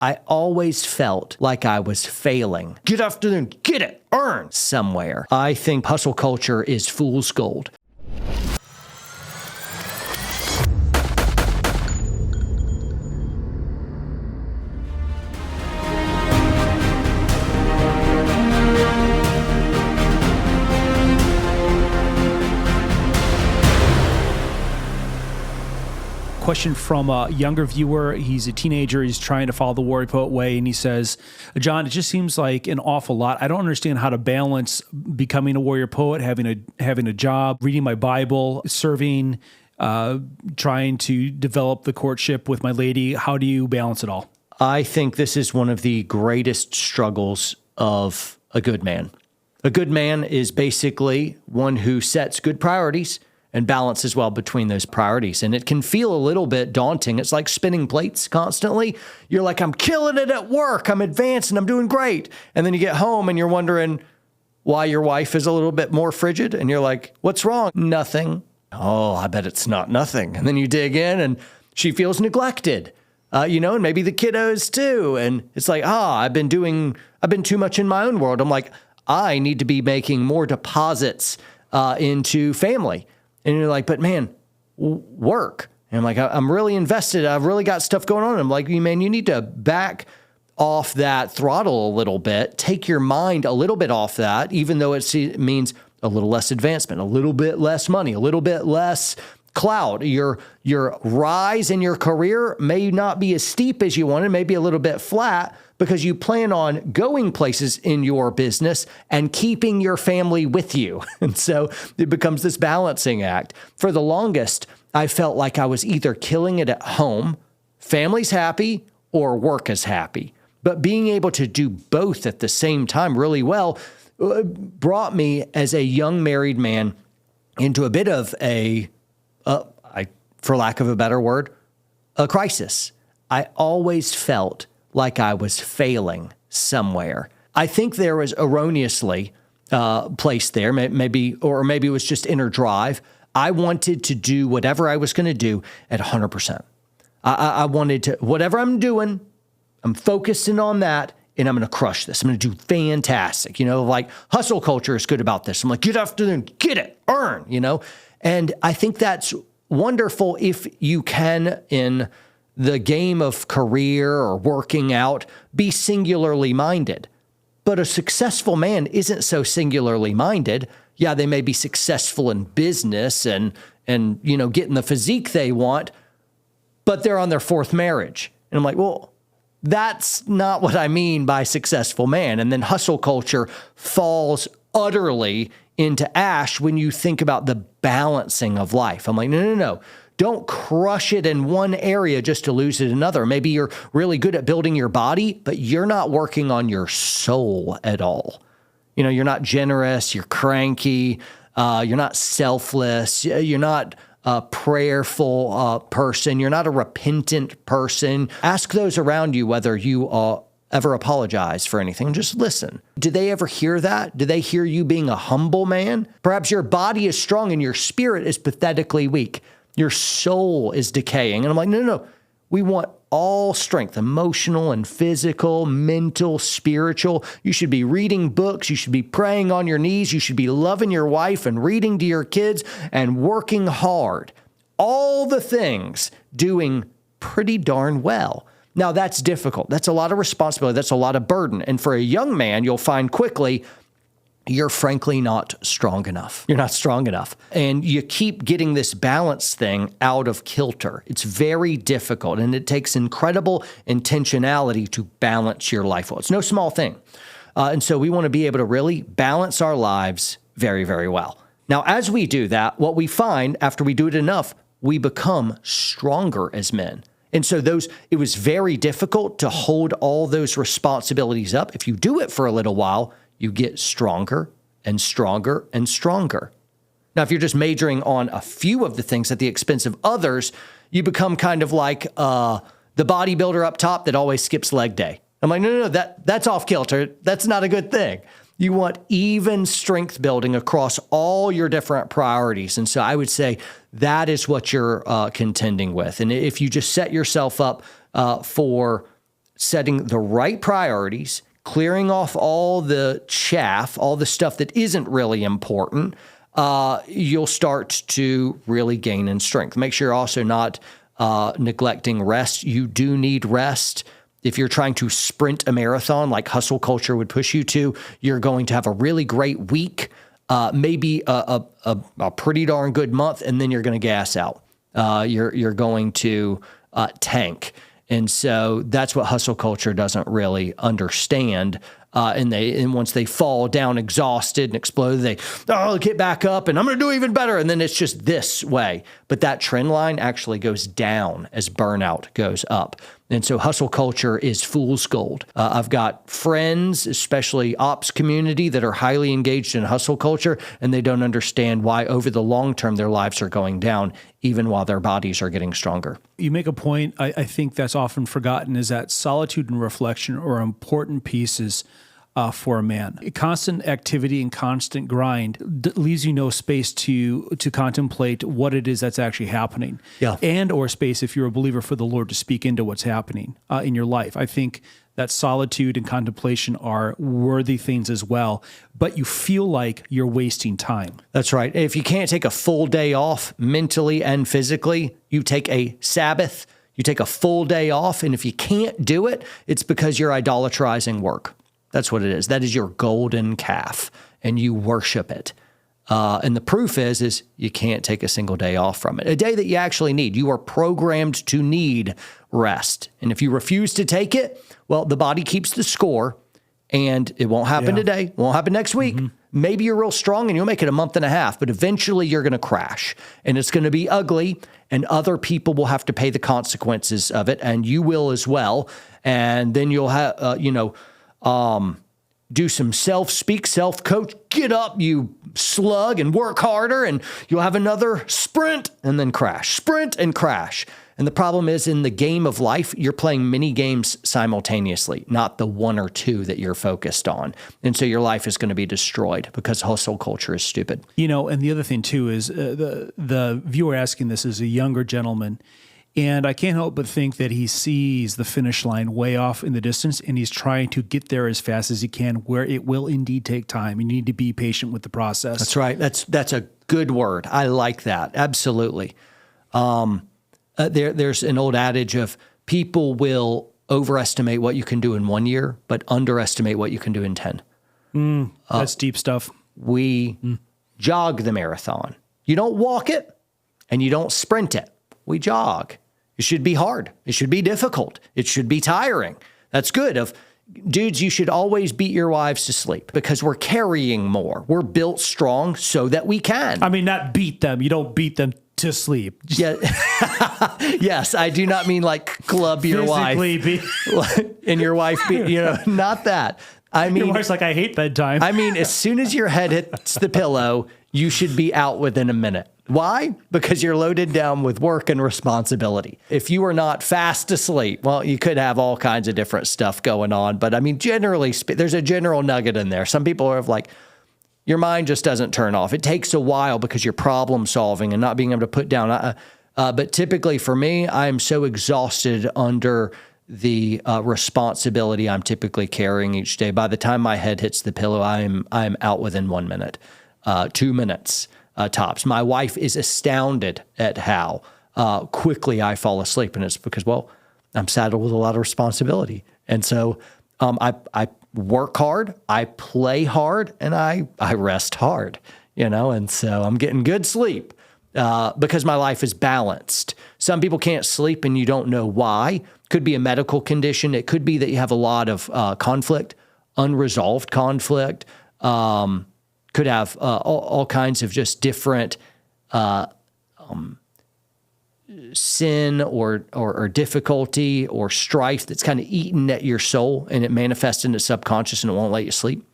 I always felt like I was failing. Get afternoon, get it, earn somewhere. I think hustle culture is fool's gold. Question from a younger viewer. He's a teenager. He's trying to follow the warrior poet way. And he says, John, it just seems like an awful lot. I don't understand how to balance becoming a warrior poet, having a job, reading my Bible, serving, trying to develop the courtship with my lady. How do you balance it all? I think this is one of the greatest struggles of a good man. A good man is basically one who sets good priorities and balances well between those priorities. And it can feel a little bit daunting. It's like spinning plates constantly. You're like, I'm killing it at work. I'm advancing. I'm doing great. And then you get home and you're wondering why your wife is a little bit more frigid. And you're like, what's wrong? Nothing. Oh, I bet it's not nothing. And then you dig in and she feels neglected, and maybe the kiddos too. And it's like, I've been too much in my own world. I'm like, I need to be making more deposits into family. And you're like, but man, work. And I'm like, I'm really invested. I've really got stuff going on. And I'm like, man, you need to back off that throttle a little bit. Take your mind a little bit off that, even though it means a little less advancement, a little bit less money, a little bit less clout. Your rise in your career may not be as steep as you wanted, maybe a little bit flat, because you plan on going places in your business and keeping your family with you. And so it becomes this balancing act. For the longest, I felt like I was either killing it at home, family's happy, or work is happy. But being able to do both at the same time really well brought me as a young married man into a bit of for lack of a better word, a crisis. I always felt like I was failing somewhere. I think there was erroneously placed there, maybe it was just inner drive. I wanted to do whatever I was going to do at 100%. I wanted to, whatever I'm doing, I'm focusing on that, and I'm going to crush this. I'm going to do fantastic. Like hustle culture is good about this. I'm like, get after them, get it, earn, And I think that's wonderful if you can, in the game of career or working out, be singularly minded. But a successful man isn't so singularly minded. Yeah, they may be successful in business and getting the physique they want, but they're on their fourth marriage. And I'm like, well, that's not what I mean by successful man. And then hustle culture falls utterly into ash when you think about the balancing of life. I'm like, no. Don't crush it in one area just to lose it in another. Maybe you're really good at building your body, but you're not working on your soul at all. You're not generous, you're cranky, you're not selfless, you're not a prayerful person, you're not a repentant person. Ask those around you whether you ever apologize for anything. Just listen. Do they ever hear that? Do they hear you being a humble man? Perhaps your body is strong and your spirit is pathetically weak. Your soul is decaying. And I'm like, no. We want all strength, emotional and physical, mental, spiritual. You should be reading books. You should be praying on your knees. You should be loving your wife and reading to your kids and working hard. All the things doing pretty darn well. Now, that's difficult. That's a lot of responsibility. That's a lot of burden. And for a young man, you'll find quickly you're frankly not strong enough. You're not strong enough. And you keep getting this balance thing out of kilter. It's very difficult, and it takes incredible intentionality to balance your life well. It's no small thing. And so we want to be able to really balance our lives very, very well. Now, as we do that, what we find after we do it enough, we become stronger as men. And so it was very difficult to hold all those responsibilities up. If you do it for a little while, you get stronger and stronger and stronger. Now, if you're just majoring on a few of the things at the expense of others, you become kind of like the bodybuilder up top that always skips leg day. I'm like, no, that's off kilter. That's not a good thing. You want even strength building across all your different priorities. And so I would say that is what you're contending with. And if you just set yourself up for setting the right priorities, clearing off all the chaff, all the stuff that isn't really important, you'll start to really gain in strength. Make sure you're also not neglecting rest. You do need rest. If you're trying to sprint a marathon like hustle culture would push you to, you're going to have a really great week, maybe a pretty darn good month, and then you're going to gas out. You're going to tank. And so that's what hustle culture doesn't really understand. And once they fall down exhausted and explode, they get back up and I'm going to do even better. And then it's just this way. But that trend line actually goes down as burnout goes up. And so hustle culture is fool's gold. I've got friends, especially ops community, that are highly engaged in hustle culture, and they don't understand why over the long term their lives are going down, even while their bodies are getting stronger. You make a point, I think that's often forgotten, is that solitude and reflection are important pieces for a man. Constant activity and constant grind leaves you no space to contemplate what it is that's actually happening. Yeah. And or space, if you're a believer, for the Lord to speak into what's happening in your life. I think that solitude and contemplation are worthy things as well, but you feel like you're wasting time. That's right. If you can't take a full day off mentally and physically, you take a Sabbath, you take a full day off, and if you can't do it, it's because you're idolatrizing work. That's what it is. That is your golden calf, and you worship it. And the proof is you can't take a single day off from it. A day that you actually need. You are programmed to need rest. And if you refuse to take it, well, the body keeps the score, and it won't happen today, won't happen next week. Mm-hmm. Maybe you're real strong and you'll make it a month and a half, but eventually you're going to crash, and it's going to be ugly, and other people will have to pay the consequences of it, and you will as well. And then you'll have, do some self-speak, self-coach, get up, you slug, and work harder, and you'll have another sprint and then crash, sprint and crash. And the problem is, in the game of life, you're playing many games simultaneously, not the one or two that you're focused on. And so your life is going to be destroyed because hustle culture is stupid. And the other thing too is the viewer asking this is a younger gentleman. And I can't help but think that he sees the finish line way off in the distance, and he's trying to get there as fast as he can, where it will indeed take time. You need to be patient with the process. That's right. That's a good word. I like that. Absolutely. There's an old adage of people will overestimate what you can do in 1 year, but underestimate what you can do in 10. That's deep stuff. We jog the marathon. You don't walk it, and you don't sprint it. We jog. It should be hard. It should be difficult. It should be tiring. That's good. Dudes, you should always beat your wives to sleep because we're carrying more. We're built strong so that we can. I mean, not beat them. You don't beat them to sleep. Yeah. Yes, I do not mean like club your wife. And your wife not that. I mean, your wife's like, I hate bedtime. I mean, as soon as your head hits the pillow, you should be out within a minute. Why? Because you're loaded down with work and responsibility. If you are not fast asleep, well, you could have all kinds of different stuff going on. But I mean, generally, there's a general nugget in there. Some people are like, your mind just doesn't turn off. It takes a while because you're problem solving and not being able to put down. But typically for me, I am so exhausted under the responsibility I'm typically carrying each day. By the time my head hits the pillow, I am out within 1 minute, 2 minutes. Tops. My wife is astounded at how quickly I fall asleep, and it's because, well, I'm saddled with a lot of responsibility, and so I work hard, I play hard, and I rest hard, and so I'm getting good sleep because my life is balanced. Some people can't sleep, and you don't know why. Could be a medical condition. It could be that you have a lot of conflict, unresolved conflict. Could have all kinds of just different sin or difficulty or strife that's kind of eaten at your soul, and it manifests in the subconscious and it won't let you sleep.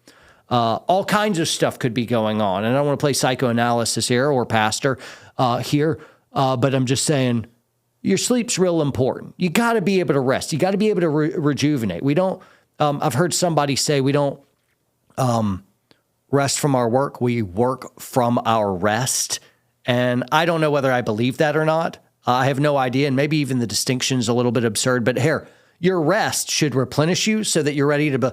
All kinds of stuff could be going on. And I don't want to play psychoanalysis here or pastor here, but I'm just saying your sleep's real important. You got to be able to rest. You got to be able to rejuvenate. We don't, I've heard somebody say we don't, rest from our work. We work from our rest. And I don't know whether I believe that or not. I have no idea. And maybe even the distinction is a little bit absurd. But here, Your rest should replenish you so that you're ready to be,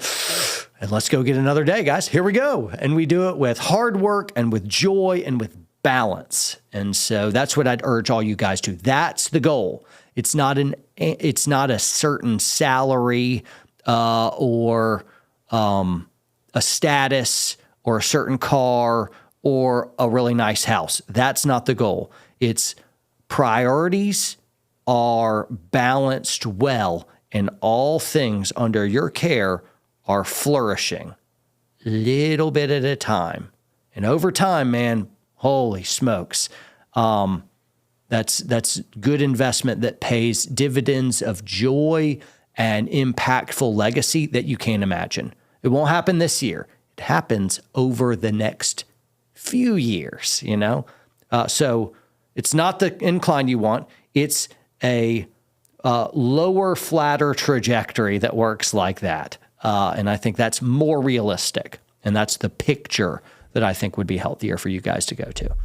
and let's go get another day, guys. Here we go. And we do it with hard work and with joy and with balance. And so that's what I'd urge all you guys to. That's the goal. It's not a certain salary or a status or a certain car or a really nice house. That's not the goal. It's priorities are balanced well, and all things under your care are flourishing little bit at a time. And over time, man, holy smokes. That's good investment that pays dividends of joy and impactful legacy that you can't imagine. It won't happen this year. It happens over the next few years, you know? So it's not the incline you want. It's a lower, flatter trajectory that works like that. And I think that's more realistic. And that's the picture that I think would be healthier for you guys to go to.